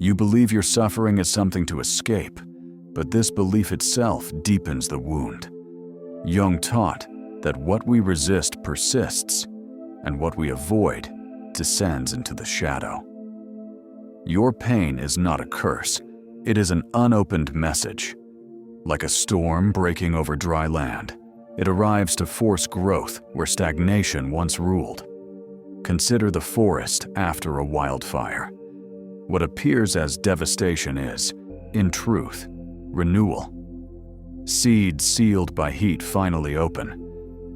You believe your suffering is something to escape, but this belief itself deepens the wound. Jung taught that what we resist persists, and what we avoid descends into the shadow. Your pain is not a curse, it is an unopened message. Like a storm breaking over dry land, it arrives to force growth where stagnation once ruled. Consider the forest after a wildfire. What appears as devastation is, in truth, renewal. Seeds sealed by heat finally open.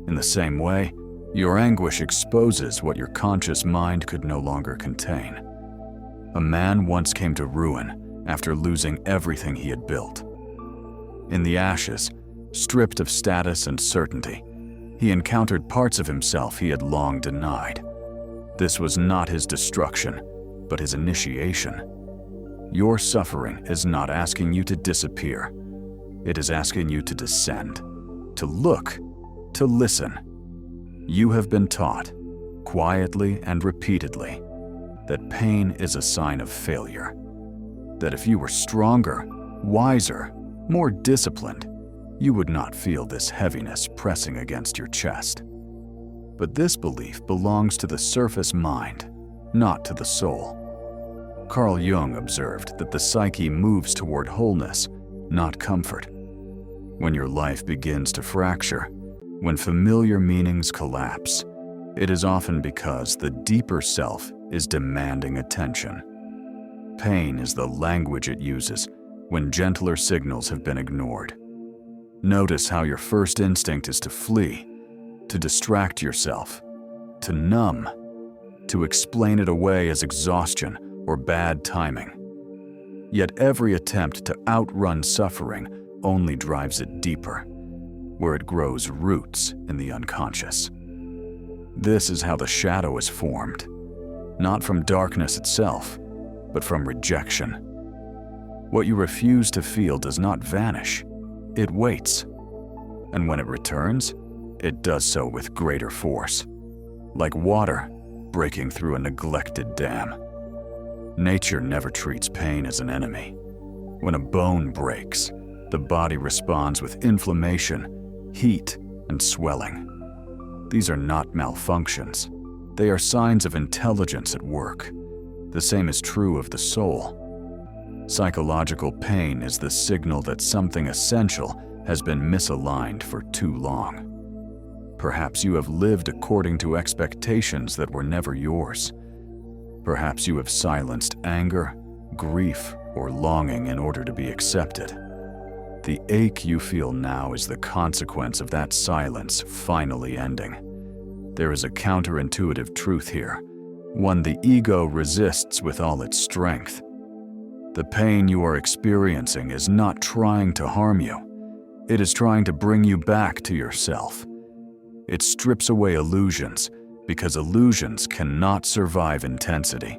In the same way, your anguish exposes what your conscious mind could no longer contain. A man once came to ruin after losing everything he had built. In the ashes, stripped of status and certainty, he encountered parts of himself he had long denied. This was not his destruction, but his initiation. Your suffering is not asking you to disappear. It is asking you to descend, to look, to listen. You have been taught, quietly and repeatedly, that pain is a sign of failure. That if you were stronger, wiser, more disciplined, you would not feel this heaviness pressing against your chest. But this belief belongs to the surface mind, not to the soul. Carl Jung observed that the psyche moves toward wholeness, not comfort. When your life begins to fracture, when familiar meanings collapse, it is often because the deeper self is demanding attention. Pain is the language it uses when gentler signals have been ignored. Notice how your first instinct is to flee, to distract yourself, to numb, to explain it away as exhaustion or bad timing. Yet every attempt to outrun suffering only drives it deeper, where it grows roots in the unconscious. This is how the shadow is formed, not from darkness itself, but from rejection. What you refuse to feel does not vanish, it waits. And when it returns, it does so with greater force, like water breaking through a neglected dam. Nature never treats pain as an enemy. When a bone breaks, the body responds with inflammation, heat, and swelling. These are not malfunctions. They are signs of intelligence at work. The same is true of the soul. Psychological pain is the signal that something essential has been misaligned for too long. Perhaps you have lived according to expectations that were never yours. Perhaps you have silenced anger, grief, or longing in order to be accepted. The ache you feel now is the consequence of that silence finally ending. There is a counterintuitive truth here, one the ego resists with all its strength. The pain you are experiencing is not trying to harm you. It is trying to bring you back to yourself. It strips away illusions, because illusions cannot survive intensity.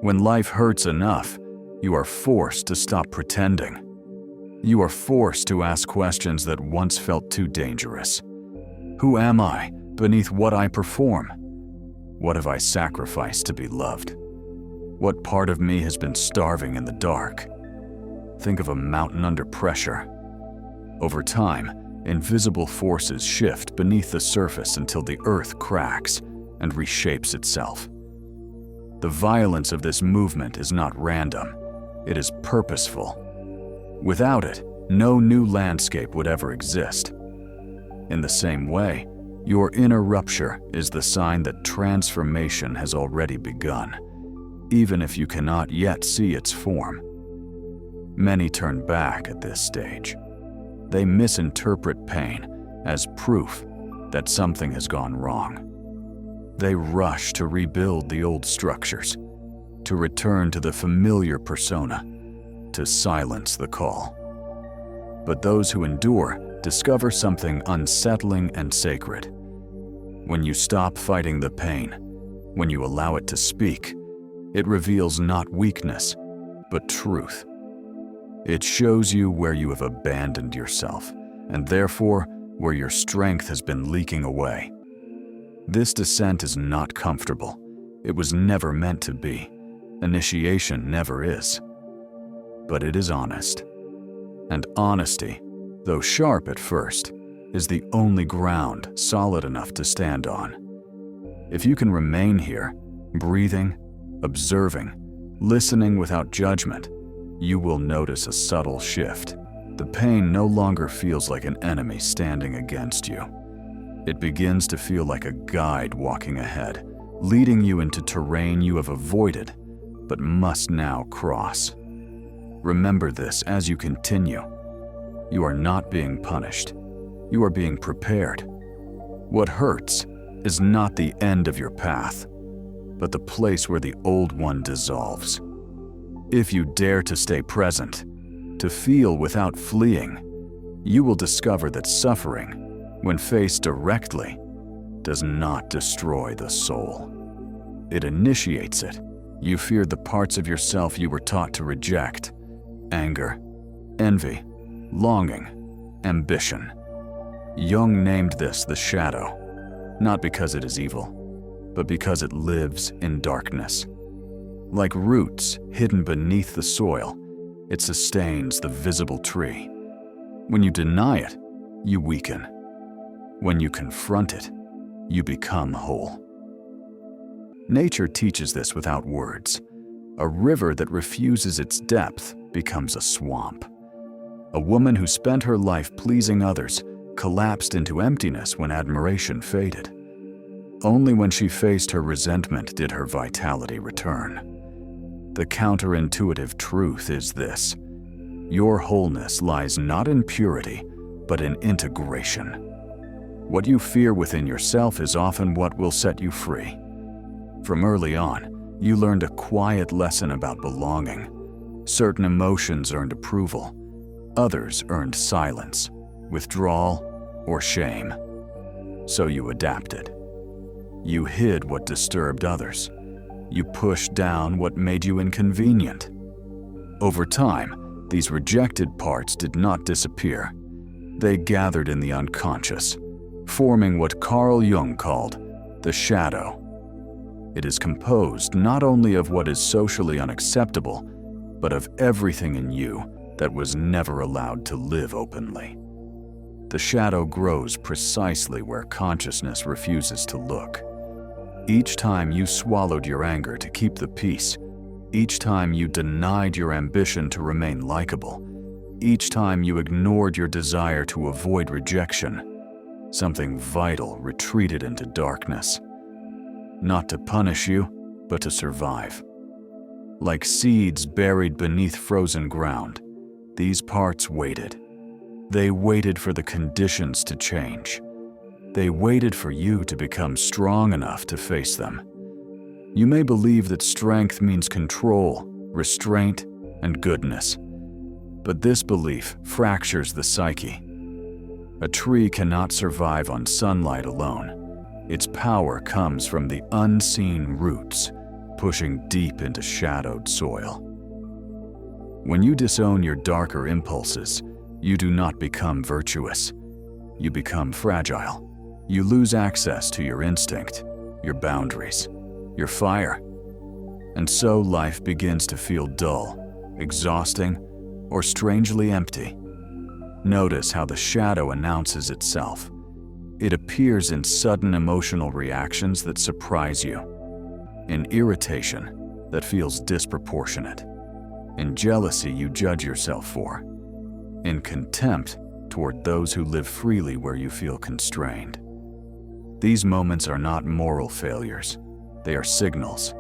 When life hurts enough, you are forced to stop pretending. You are forced to ask questions that once felt too dangerous. Who am I beneath what I perform? What have I sacrificed to be loved? What part of me has been starving in the dark? Think of a mountain under pressure. Over time, invisible forces shift beneath the surface until the earth cracks and reshapes itself. The violence of this movement is not random, it is purposeful. Without it, no new landscape would ever exist. In the same way, your inner rupture is the sign that transformation has already begun, even if you cannot yet see its form. Many turn back at this stage. They misinterpret pain as proof that something has gone wrong. They rush to rebuild the old structures, to return to the familiar persona, to silence the call. But those who endure discover something unsettling and sacred. When you stop fighting the pain, when you allow it to speak, it reveals not weakness, but truth. It shows you where you have abandoned yourself, and therefore where your strength has been leaking away. This descent is not comfortable. It was never meant to be. Initiation never is. But it is honest. And honesty, though sharp at first, is the only ground solid enough to stand on. If you can remain here, breathing, observing, listening without judgment, you will notice a subtle shift. The pain no longer feels like an enemy standing against you. It begins to feel like a guide walking ahead, leading you into terrain you have avoided, but must now cross. Remember this as you continue. You are not being punished. You are being prepared. What hurts is not the end of your path, but the place where the old one dissolves. If you dare to stay present, to feel without fleeing, you will discover that suffering, when faced directly, does not destroy the soul. It initiates it. You fear the parts of yourself you were taught to reject: anger, envy, longing, ambition. Jung named this the shadow, not because it is evil, but because it lives in darkness. Like roots hidden beneath the soil, it sustains the visible tree. When you deny it, you weaken. When you confront it, you become whole. Nature teaches this without words. A river that refuses its depth becomes a swamp. A woman who spent her life pleasing others collapsed into emptiness when admiration faded. Only when she faced her resentment did her vitality return. The counterintuitive truth is this: your wholeness lies not in purity, but in integration. What you fear within yourself is often what will set you free. From early on, you learned a quiet lesson about belonging. Certain emotions earned approval. Others earned silence, withdrawal, or shame. So you adapted. You hid what disturbed others. You pushed down what made you inconvenient. Over time, these rejected parts did not disappear. They gathered in the unconscious, forming what Carl Jung called the shadow. It is composed not only of what is socially unacceptable, but of everything in you that was never allowed to live openly. The shadow grows precisely where consciousness refuses to look. Each time you swallowed your anger to keep the peace, each time you denied your ambition to remain likable, each time you ignored your desire to avoid rejection, something vital retreated into darkness. Not to punish you, but to survive. Like seeds buried beneath frozen ground, these parts waited. They waited for the conditions to change. They waited for you to become strong enough to face them. You may believe that strength means control, restraint, and goodness. But this belief fractures the psyche. A tree cannot survive on sunlight alone. Its power comes from the unseen roots, pushing deep into shadowed soil. When you disown your darker impulses, you do not become virtuous. You become fragile. You lose access to your instinct, your boundaries, your fire. And so life begins to feel dull, exhausting, or strangely empty. Notice how the shadow announces itself. It appears in sudden emotional reactions that surprise you, in irritation that feels disproportionate, in jealousy you judge yourself for, in contempt toward those who live freely where you feel constrained. These moments are not moral failures. They are signals.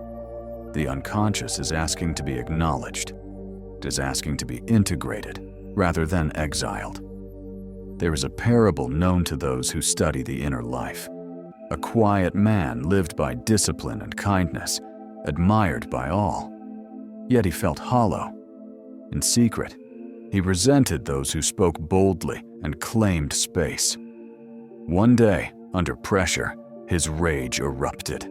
The unconscious is asking to be acknowledged. It is asking to be integrated rather than exiled. There is a parable known to those who study the inner life. A quiet man lived by discipline and kindness, admired by all. Yet he felt hollow. In secret, he resented those who spoke boldly and claimed space. One day, under pressure, his rage erupted.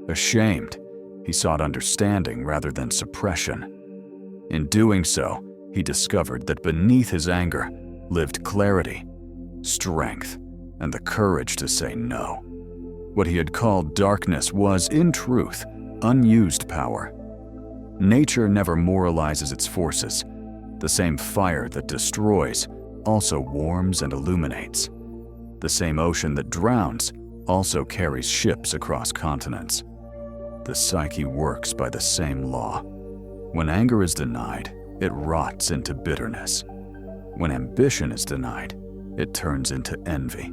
Ashamed, he sought understanding rather than suppression. In doing so, he discovered that beneath his anger lived clarity, strength, and the courage to say no. What he had called darkness was, in truth, unused power. Nature never moralizes its forces. The same fire that destroys also warms and illuminates. The same ocean that drowns also carries ships across continents. The psyche works by the same law. When anger is denied, it rots into bitterness. When ambition is denied, it turns into envy.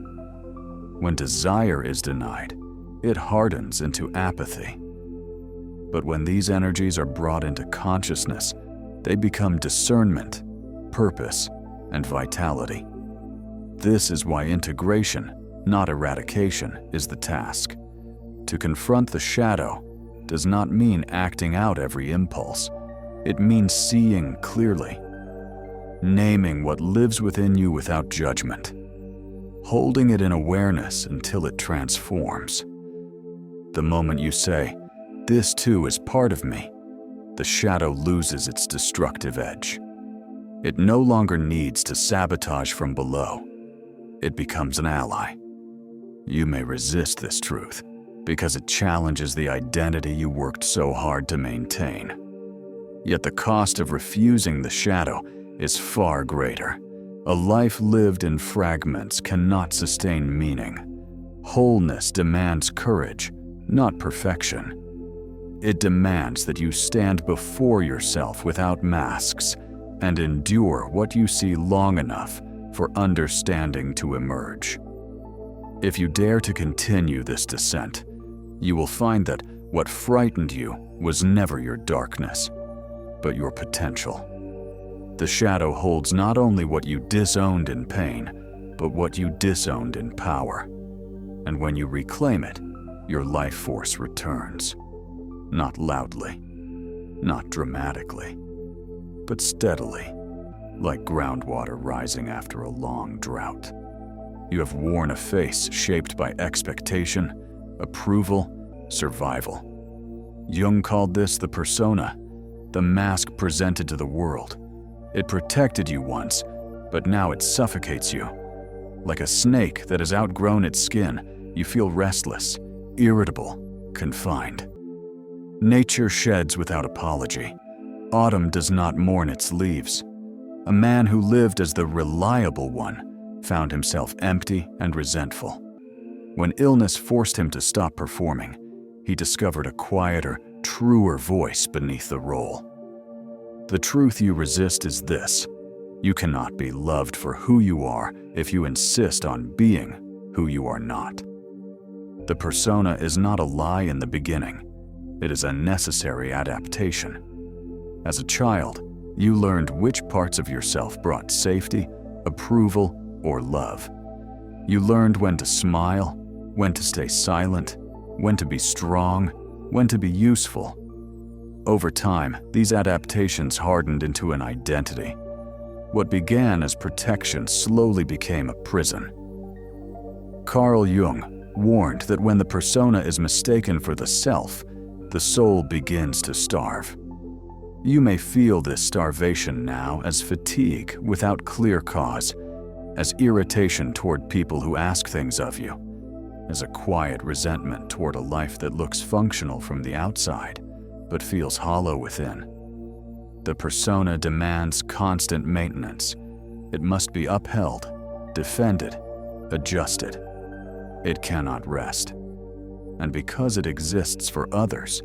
When desire is denied, it hardens into apathy. But when these energies are brought into consciousness, they become discernment, purpose, and vitality. This is why integration, not eradication, is the task. To confront the shadow does not mean acting out every impulse. It means seeing clearly, naming what lives within you without judgment, holding it in awareness until it transforms. The moment you say, "This too is part of me," the shadow loses its destructive edge. It no longer needs to sabotage from below. It becomes an ally. You may resist this truth because it challenges the identity you worked so hard to maintain. Yet the cost of refusing the shadow is far greater. A life lived in fragments cannot sustain meaning. Wholeness demands courage, not perfection. It demands that you stand before yourself without masks and endure what you see long enough for understanding to emerge. If you dare to continue this descent, you will find that what frightened you was never your darkness, but your potential. The shadow holds not only what you disowned in pain, but what you disowned in power. And when you reclaim it, your life force returns. Not loudly, not dramatically, but steadily, like groundwater rising after a long drought. You have worn a face shaped by expectation, approval, survival. Jung called this the persona, the mask presented to the world. It protected you once, but now it suffocates you. Like a snake that has outgrown its skin, you feel restless, irritable, confined. Nature sheds without apology. Autumn does not mourn its leaves. A man who lived as the reliable one found himself empty and resentful. When illness forced him to stop performing, he discovered a quieter, truer voice beneath the role. The truth you resist is this: you cannot be loved for who you are if you insist on being who you are not. The persona is not a lie in the beginning. It is a necessary adaptation. As a child, you learned which parts of yourself brought safety, approval, or love. You learned when to smile, when to stay silent, when to be strong, when to be useful. Over time, these adaptations hardened into an identity. What began as protection slowly became a prison. Carl Jung warned that when the persona is mistaken for the self, the soul begins to starve. You may feel this starvation now as fatigue without clear cause, as irritation toward people who ask things of you, as a quiet resentment toward a life that looks functional from the outside, but feels hollow within. The persona demands constant maintenance. It must be upheld, defended, adjusted. It cannot rest. And because it exists for others,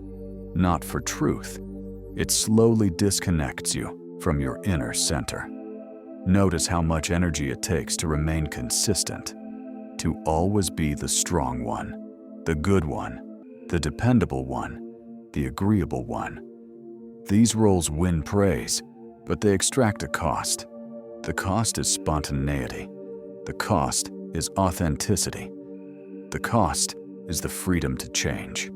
not for truth, it slowly disconnects you from your inner center. Notice how much energy it takes to remain consistent, to always be the strong one, the good one, the dependable one, the agreeable one. These roles win praise, but they extract a cost. The cost is spontaneity. The cost is authenticity. The cost is the freedom to change.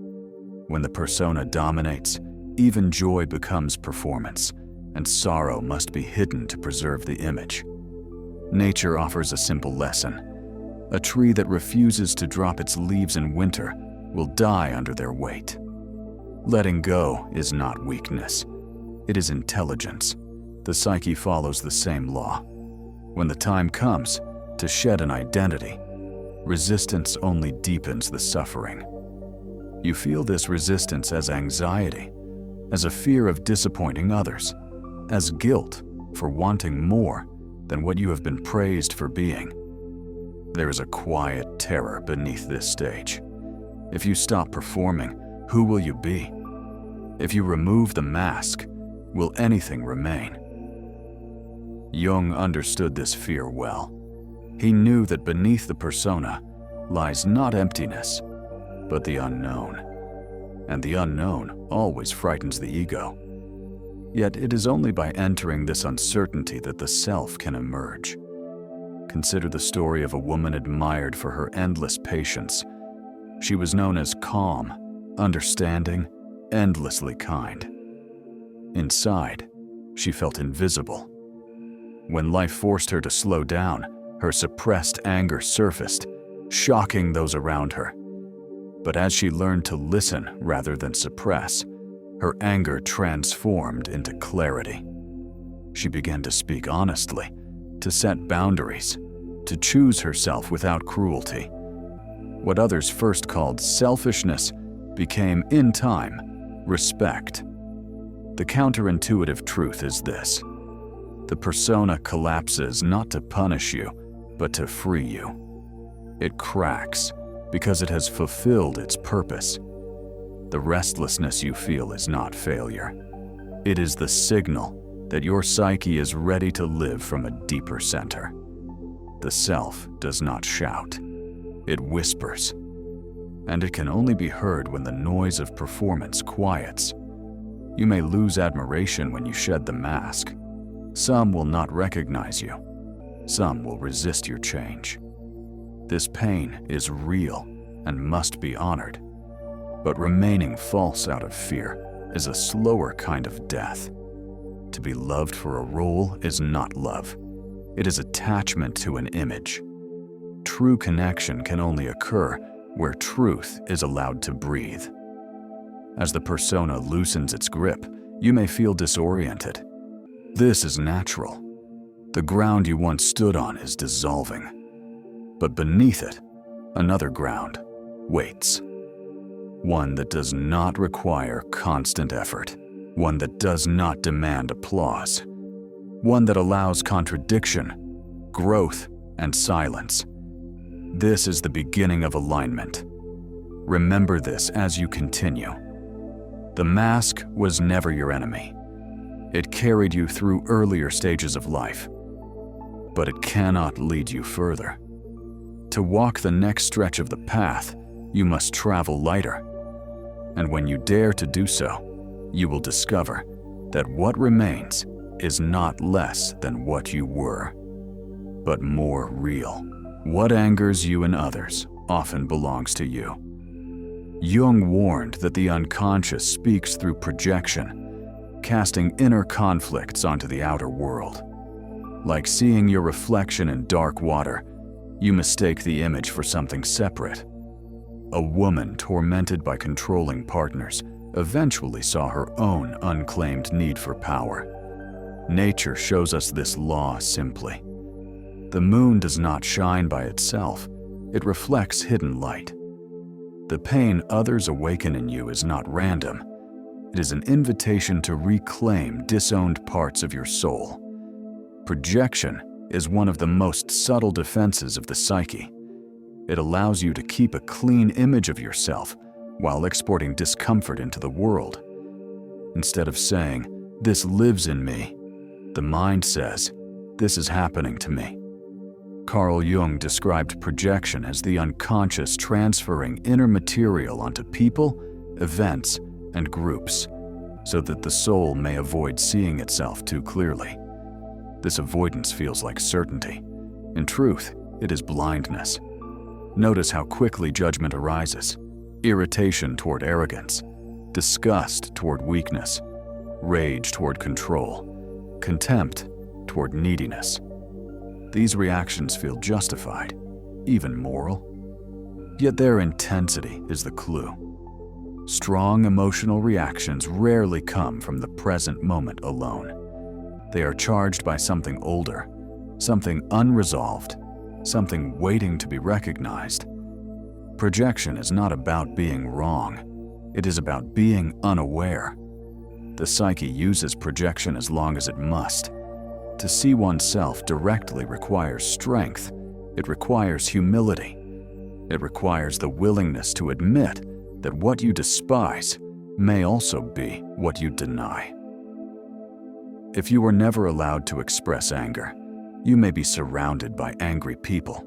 When the persona dominates, even joy becomes performance, and sorrow must be hidden to preserve the image. Nature offers a simple lesson. A tree that refuses to drop its leaves in winter will die under their weight. Letting go is not weakness. It is intelligence. The psyche follows the same law. When the time comes to shed an identity, resistance only deepens the suffering. You feel this resistance as anxiety, as a fear of disappointing others, as guilt for wanting more than what you have been praised for being. There is a quiet terror beneath this stage. If you stop performing, who will you be? If you remove the mask, will anything remain? Jung understood this fear well. He knew that beneath the persona lies not emptiness, but the unknown. And the unknown always frightens the ego. Yet it is only by entering this uncertainty that the self can emerge. Consider the story of a woman admired for her endless patience. She was known as calm, understanding, endlessly kind. Inside, she felt invisible. When life forced her to slow down, her suppressed anger surfaced, shocking those around her. But as she learned to listen rather than suppress, her anger transformed into clarity. She began to speak honestly, to set boundaries, to choose herself without cruelty. What others first called selfishness became, in time, respect. The counterintuitive truth is this: the persona collapses not to punish you, but to free you. It cracks because it has fulfilled its purpose. The restlessness you feel is not failure. It is the signal that your psyche is ready to live from a deeper center. The self does not shout. It whispers. And it can only be heard when the noise of performance quiets. You may lose admiration when you shed the mask. Some will not recognize you. Some will resist your change. This pain is real and must be honored. But remaining false out of fear is a slower kind of death. To be loved for a role is not love. It is attachment to an image. True connection can only occur where truth is allowed to breathe. As the persona loosens its grip, you may feel disoriented. This is natural. The ground you once stood on is dissolving. But beneath it, another ground waits. One that does not require constant effort. One that does not demand applause. One that allows contradiction, growth, and silence. This is the beginning of alignment. Remember this as you continue. The mask was never your enemy. It carried you through earlier stages of life, but it cannot lead you further. To walk the next stretch of the path, you must travel lighter. And when you dare to do so, you will discover that what remains is not less than what you were, but more real. What angers you in others often belongs to you. Jung warned that the unconscious speaks through projection, casting inner conflicts onto the outer world. Like seeing your reflection in dark water, you mistake the image for something separate. A woman tormented by controlling partners eventually saw her own unclaimed need for power. Nature shows us this law simply. The moon does not shine by itself, it reflects hidden light. The pain others awaken in you is not random. It is an invitation to reclaim disowned parts of your soul. Projection is one of the most subtle defenses of the psyche. It allows you to keep a clean image of yourself while exporting discomfort into the world. Instead of saying, "This lives in me," the mind says, "This is happening to me." Carl Jung described projection as the unconscious transferring inner material onto people, events, and groups, so that the soul may avoid seeing itself too clearly. This avoidance feels like certainty. In truth, it is blindness. Notice how quickly judgment arises: irritation toward arrogance, disgust toward weakness, rage toward control, contempt toward neediness. These reactions feel justified, even moral. Yet their intensity is the clue. Strong emotional reactions rarely come from the present moment alone. They are charged by something older, something unresolved, something waiting to be recognized. Projection is not about being wrong. It is about being unaware. The psyche uses projection as long as it must. To see oneself directly requires strength. It requires humility. It requires the willingness to admit that what you despise may also be what you deny. If you were never allowed to express anger, you may be surrounded by angry people.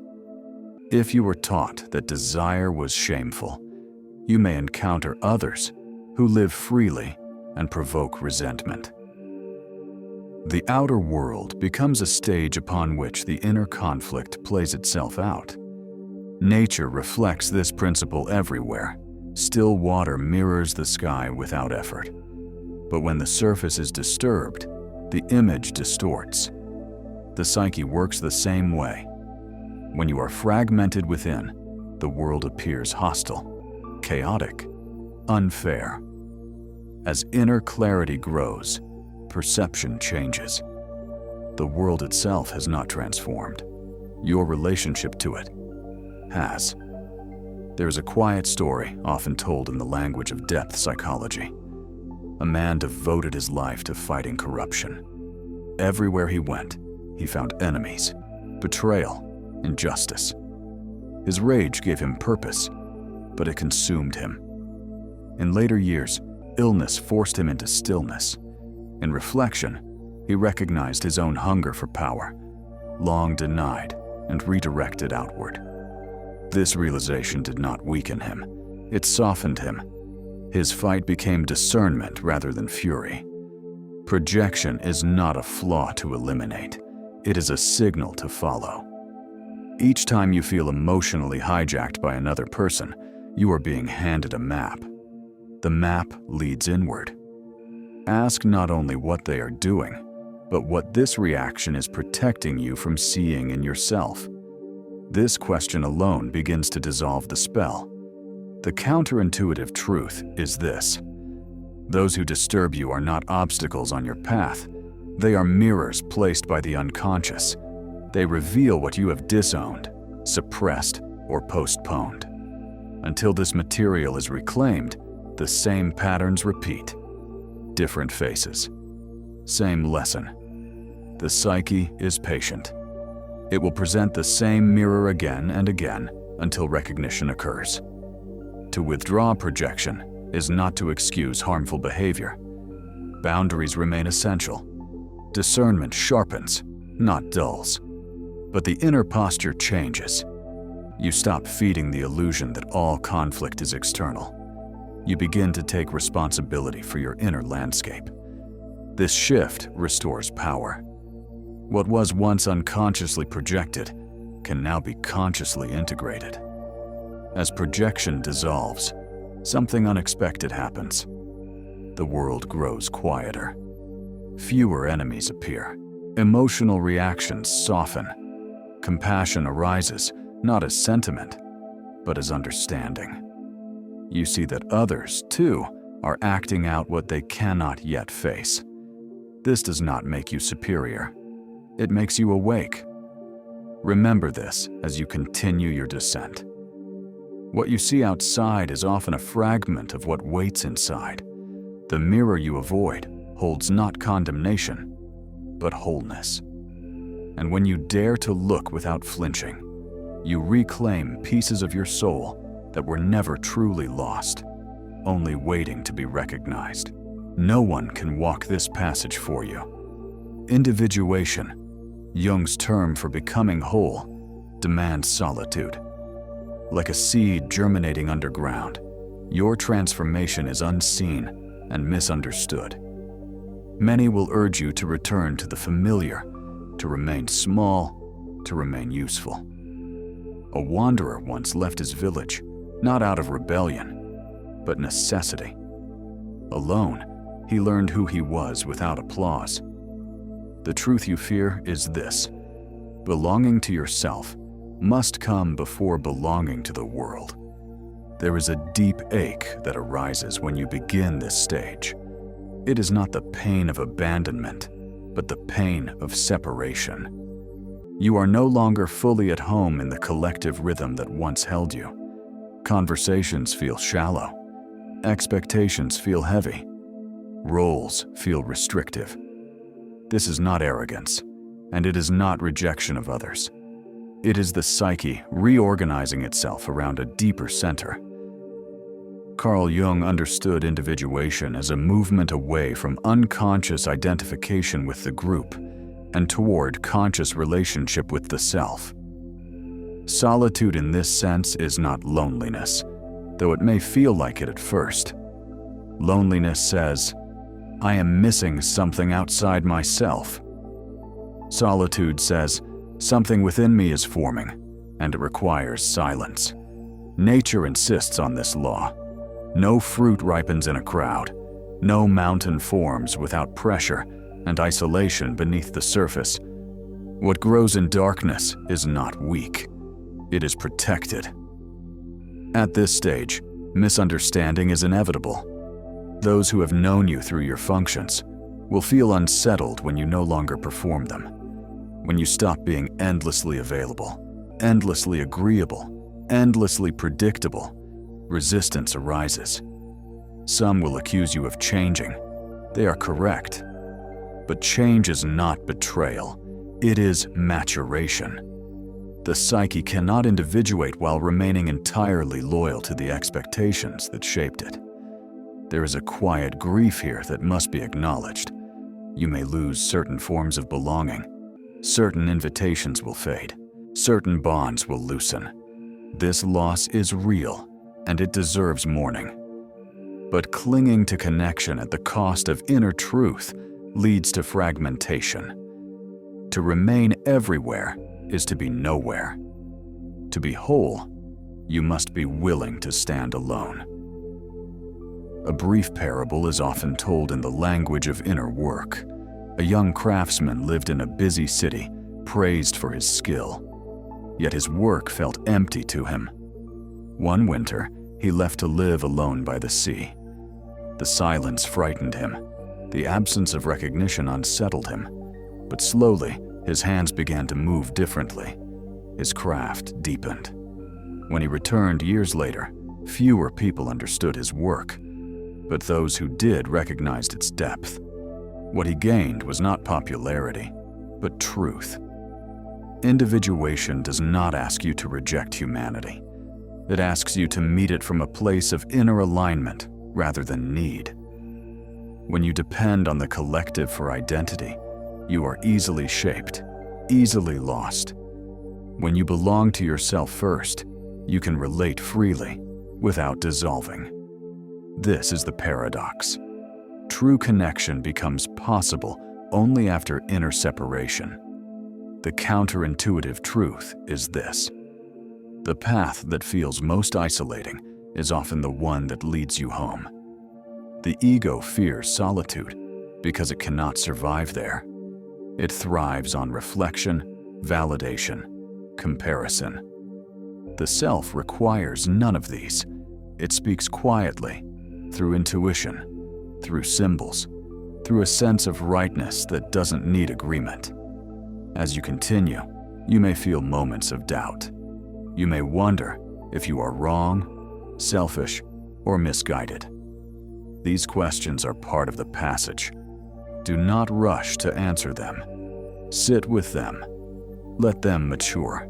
If you were taught that desire was shameful, you may encounter others who live freely and provoke resentment. The outer world becomes a stage upon which the inner conflict plays itself out. Nature reflects this principle everywhere. Still water mirrors the sky without effort. But when the surface is disturbed, the image distorts. The psyche works the same way. When you are fragmented within, the world appears hostile, chaotic, unfair. As inner clarity grows, perception changes. The world itself has not transformed. Your relationship to it has. There is a quiet story often told in the language of depth psychology. A man devoted his life to fighting corruption. Everywhere he went, he found enemies, betrayal, injustice. His rage gave him purpose, but it consumed him. In later years, illness forced him into stillness. In reflection, he recognized his own hunger for power, long denied and redirected outward. This realization did not weaken him. It softened him. His fight became discernment rather than fury. Projection is not a flaw to eliminate. It is a signal to follow. Each time you feel emotionally hijacked by another person, you are being handed a map. The map leads inward. Ask not only what they are doing, but what this reaction is protecting you from seeing in yourself. This question alone begins to dissolve the spell. The counterintuitive truth is this: those who disturb you are not obstacles on your path. They are mirrors placed by the unconscious. They reveal what you have disowned, suppressed, or postponed. Until this material is reclaimed, the same patterns repeat. Different faces. Same lesson. The psyche is patient. It will present the same mirror again and again until recognition occurs. To withdraw projection is not to excuse harmful behavior. Boundaries remain essential. Discernment sharpens, not dulls. But the inner posture changes. You stop feeding the illusion that all conflict is external. You begin to take responsibility for your inner landscape. This shift restores power. What was once unconsciously projected can now be consciously integrated. As projection dissolves, something unexpected happens. The world grows quieter. Fewer enemies appear. Emotional reactions soften. Compassion arises, not as sentiment, but as understanding. You see that others, too, are acting out what they cannot yet face. This does not make you superior. It makes you awake. Remember this as you continue your descent. What you see outside is often a fragment of what waits inside. The mirror you avoid holds not condemnation, but wholeness. And when you dare to look without flinching, you reclaim pieces of your soul that were never truly lost, only waiting to be recognized. No one can walk this passage for you. Individuation, Jung's term for becoming whole, demands solitude. Like a seed germinating underground, your transformation is unseen and misunderstood. Many will urge you to return to the familiar, to remain small, to remain useful. A wanderer once left his village, not out of rebellion, but necessity. Alone, he learned who he was without applause. The truth you fear is this: belonging to yourself must come before belonging to the world. There is a deep ache that arises when you begin this stage. It is not the pain of abandonment, but the pain of separation. You are no longer fully at home in the collective rhythm that once held you. Conversations feel shallow. Expectations feel heavy. Roles feel restrictive. This is not arrogance, and it is not rejection of others. It is the psyche reorganizing itself around a deeper center. Carl Jung understood individuation as a movement away from unconscious identification with the group and toward conscious relationship with the self. Solitude in this sense is not loneliness, though it may feel like it at first. Loneliness says, "I am missing something outside myself." Solitude says, "Something within me is forming, and it requires silence." Nature insists on this law. No fruit ripens in a crowd. No mountain forms without pressure and isolation beneath the surface. What grows in darkness is not weak. It is protected. At this stage, misunderstanding is inevitable. Those who have known you through your functions will feel unsettled when you no longer perform them. When you stop being endlessly available, endlessly agreeable, endlessly predictable, resistance arises. Some will accuse you of changing. They are correct. But change is not betrayal. It is maturation. The psyche cannot individuate while remaining entirely loyal to the expectations that shaped it. There is a quiet grief here that must be acknowledged. You may lose certain forms of belonging. Certain invitations will fade. Certain bonds will loosen. This loss is real, and it deserves mourning. But clinging to connection at the cost of inner truth leads to fragmentation. To remain everywhere is to be nowhere. To be whole, you must be willing to stand alone. A brief parable is often told in the language of inner work. A young craftsman lived in a busy city, praised for his skill. Yet his work felt empty to him. One winter, he left to live alone by the sea. The silence frightened him. The absence of recognition unsettled him. But slowly, his hands began to move differently. His craft deepened. When he returned years later, fewer people understood his work, but those who did recognized its depth. What he gained was not popularity, but truth. Individuation does not ask you to reject humanity. It asks you to meet it from a place of inner alignment rather than need. When you depend on the collective for identity, you are easily shaped, easily lost. When you belong to yourself first, you can relate freely without dissolving. This is the paradox. True connection becomes possible only after inner separation. The counterintuitive truth is this: the path that feels most isolating is often the one that leads you home. The ego fears solitude because it cannot survive there. It thrives on reflection, validation, comparison. The self requires none of these. It speaks quietly, through intuition, through symbols, through a sense of rightness that doesn't need agreement. As you continue, you may feel moments of doubt. You may wonder if you are wrong, selfish, or misguided. These questions are part of the passage. Do not rush to answer them. Sit with them. Let them mature.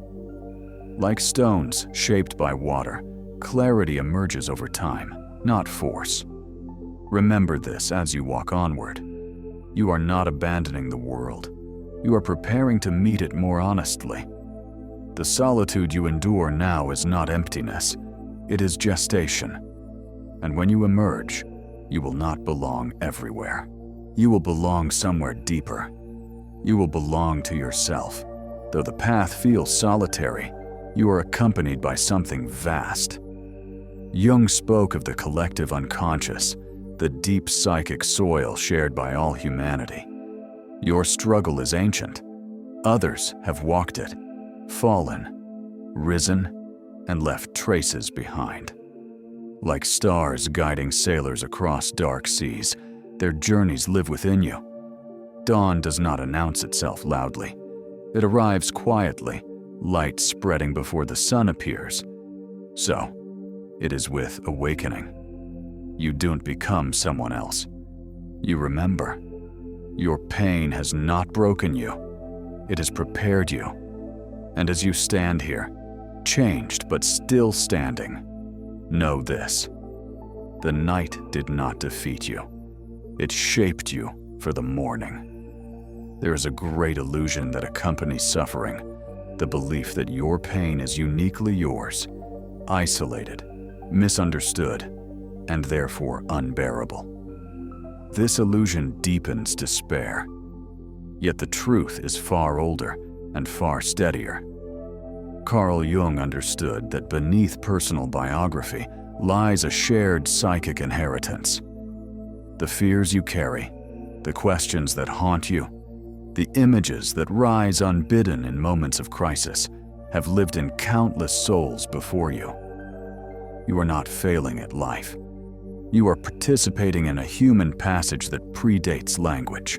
Like stones shaped by water, clarity emerges over time, not force. Remember this as you walk onward. You are not abandoning the world. You are preparing to meet it more honestly. The solitude you endure now is not emptiness. It is gestation. And when you emerge, you will not belong everywhere. You will belong somewhere deeper. You will belong to yourself. Though the path feels solitary, you are accompanied by something vast. Jung spoke of the collective unconscious, the deep psychic soil shared by all humanity. Your struggle is ancient. Others have walked it, fallen, risen, and left traces behind. Like stars guiding sailors across dark seas, their journeys live within you. Dawn does not announce itself loudly. It arrives quietly, light spreading before the sun appears. So, it is with awakening. You don't become someone else. You remember, your pain has not broken you. It has prepared you. And as you stand here, changed but still standing, know this: the night did not defeat you. It shaped you for the morning. There is a great illusion that accompanies suffering, the belief that your pain is uniquely yours, isolated, misunderstood, and therefore unbearable. This illusion deepens despair. Yet the truth is far older and far steadier. Carl Jung understood that beneath personal biography lies a shared psychic inheritance. The fears you carry, the questions that haunt you, the images that rise unbidden in moments of crisis have lived in countless souls before you. You are not failing at life. You are participating in a human passage that predates language.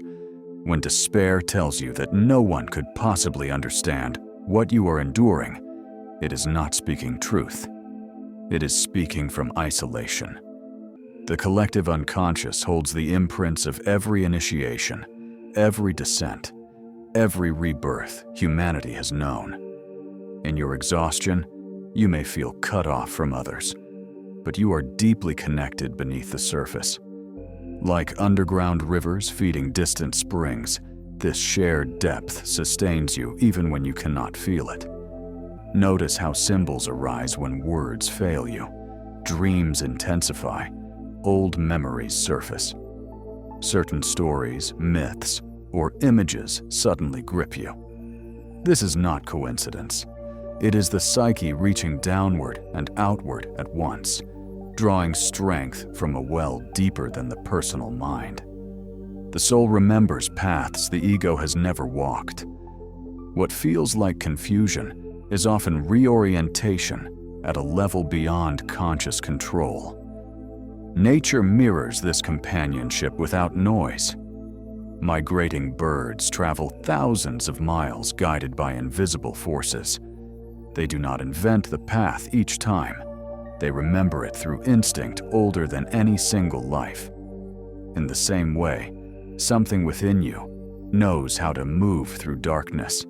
When despair tells you that no one could possibly understand what you are enduring, it is not speaking truth. It is speaking from isolation. The collective unconscious holds the imprints of every initiation, every descent, every rebirth humanity has known. In your exhaustion, you may feel cut off from others, but you are deeply connected beneath the surface. Like underground rivers feeding distant springs, this shared depth sustains you even when you cannot feel it. Notice how symbols arise when words fail you, dreams intensify, old memories surface. Certain stories, myths, or images suddenly grip you. This is not coincidence. It is the psyche reaching downward and outward at once, drawing strength from a well deeper than the personal mind. The soul remembers paths the ego has never walked. What feels like confusion is often reorientation at a level beyond conscious control. Nature mirrors this companionship without noise. Migrating birds travel thousands of miles guided by invisible forces. They do not invent the path each time. They remember it through instinct older than any single life. In the same way, something within you knows how to move through darkness,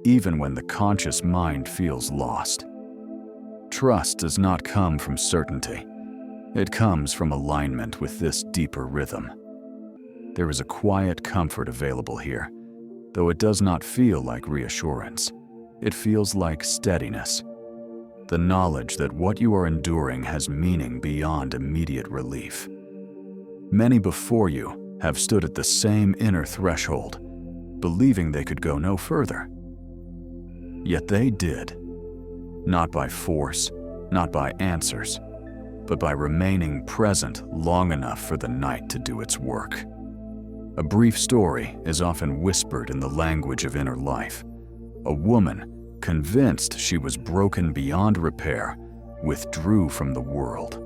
even when the conscious mind feels lost. Trust does not come from certainty. It comes from alignment with this deeper rhythm. There is a quiet comfort available here, though it does not feel like reassurance. It feels like steadiness. The knowledge that what you are enduring has meaning beyond immediate relief. Many before you have stood at the same inner threshold, believing they could go no further. Yet they did, not by force, not by answers, but by remaining present long enough for the night to do its work. A brief story is often whispered in the language of inner life. A woman, convinced she was broken beyond repair, withdrew from the world.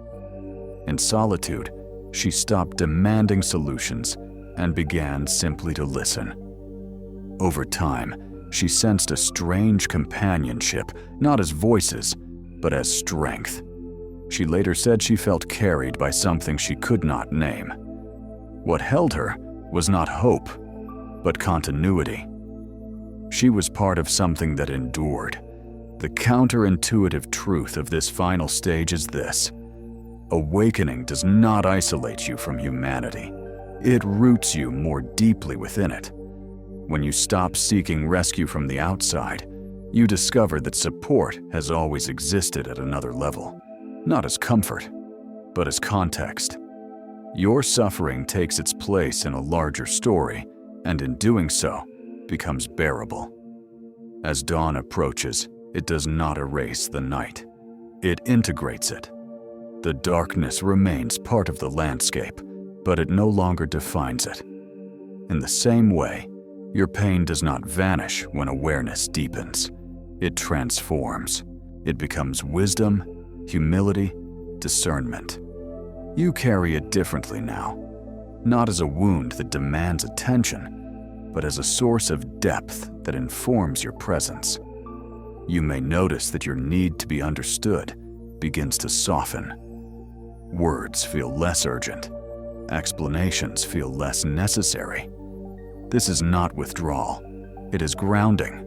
In solitude, she stopped demanding solutions and began simply to listen. Over time, she sensed a strange companionship, not as voices, but as strength. She later said she felt carried by something she could not name. What held her was not hope, but continuity. She was part of something that endured. The counterintuitive truth of this final stage is this: awakening does not isolate you from humanity. It roots you more deeply within it. When you stop seeking rescue from the outside, you discover that support has always existed at another level, not as comfort, but as context. Your suffering takes its place in a larger story, and in doing so, becomes bearable. As dawn approaches, it does not erase the night. It integrates it. The darkness remains part of the landscape, but it no longer defines it. In the same way, your pain does not vanish when awareness deepens. It transforms. It becomes wisdom, humility, discernment. You carry it differently now, not as a wound that demands attention, but as a source of depth that informs your presence. You may notice that your need to be understood begins to soften. Words feel less urgent. Explanations feel less necessary. This is not withdrawal. It is grounding.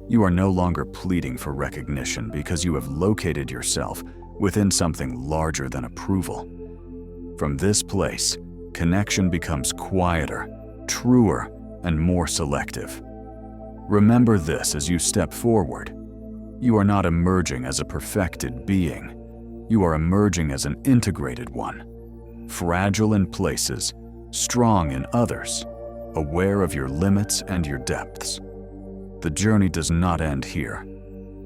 You are no longer pleading for recognition because you have located yourself within something larger than approval. From this place, connection becomes quieter, truer, and more selective. Remember this as you step forward. You are not emerging as a perfected being. You are emerging as an integrated one, fragile in places, strong in others, aware of your limits and your depths. The journey does not end here,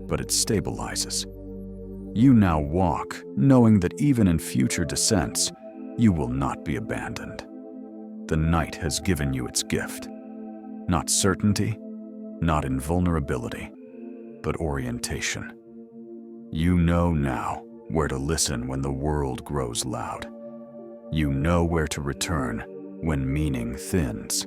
but it stabilizes. You now walk, knowing that even in future descents, you will not be abandoned. The night has given you its gift. Not certainty, not invulnerability, but orientation. You know now where to listen when the world grows loud. You know where to return when meaning thins.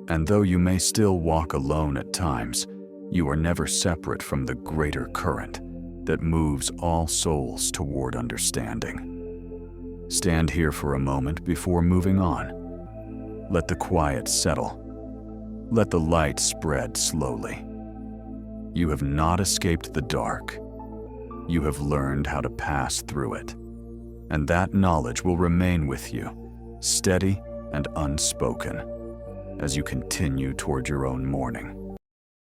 And though you may still walk alone at times, you are never separate from the greater current that moves all souls toward understanding. Stand here for a moment before moving on. Let the quiet settle. Let the light spread slowly. You have not escaped the dark. You have learned how to pass through it. And that knowledge will remain with you, steady and unspoken, as you continue toward your own morning.